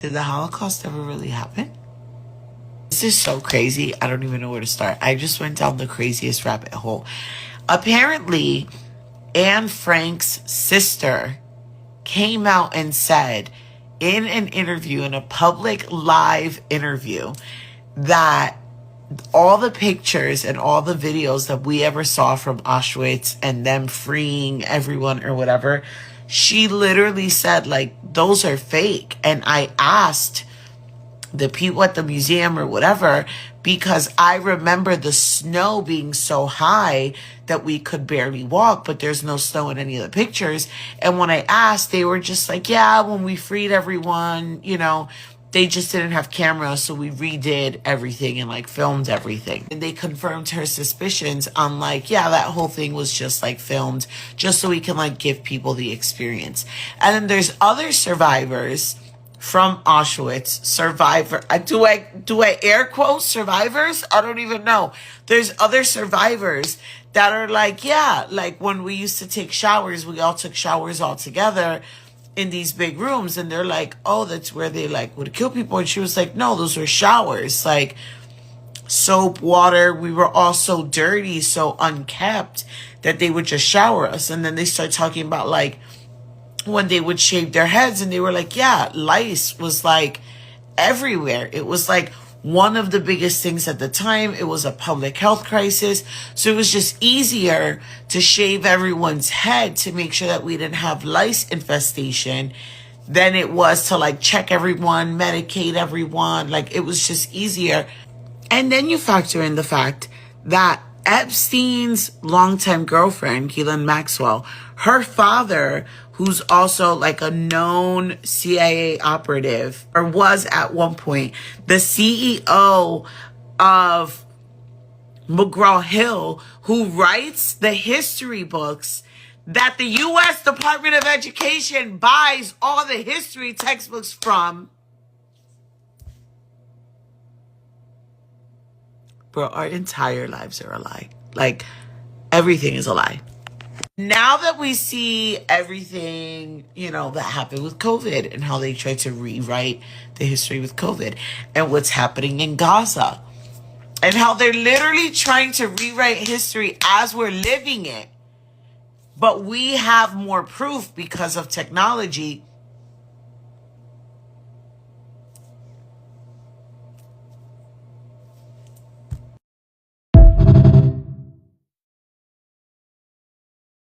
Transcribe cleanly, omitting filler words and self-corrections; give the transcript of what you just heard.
Did the Holocaust ever really happen? This is so crazy. I don't even know where to start. I just went down the craziest rabbit hole. Apparently, Anne Frank's sister came out and said in an interview, in a public live interview, that all the pictures and all the videos that we ever saw from Auschwitz and them freeing everyone or whatever, she literally said, like, those are fake. And I asked the people at the museum or whatever, because I remember the snow being so high that we could barely walk, but there's no snow in any of the pictures. And when I asked, they were just like, yeah, when we freed everyone, you know, they just didn't have cameras, so we redid everything and like filmed everything. And they confirmed her suspicions on like, yeah, that whole thing was just like filmed just so we can like give people the experience. And then there's other survivors from Auschwitz, do I air quote survivors? I don't even know. There's other survivors that are like, yeah, like when we used to take showers, we all took showers all together in these big rooms, and they're like, oh, that's where they like would kill people. And she was like, no, those were showers, like soap, water. We were all so dirty, so unkept that they would just shower us. And then they start talking about like when they would shave their heads, and they were like, yeah, lice was like everywhere. It was like one of the biggest things at the time. It was a public health crisis. So it was just easier to shave everyone's head to make sure that we didn't have lice infestation than it was to like check everyone, medicate everyone. Like it was just easier. And then you factor in the fact that Epstein's longtime girlfriend, Ghislaine Maxwell, her father, who's also like a known CIA operative, or was at one point the CEO of McGraw-Hill, who writes the history books that the U.S. Department of Education buys all the history textbooks from. Bro, our entire lives are a lie. Like, everything is a lie. Now that we see everything, you know, that happened with COVID and how they tried to rewrite the history with COVID and what's happening in Gaza and how they're literally trying to rewrite history as we're living it. But we have more proof because of technology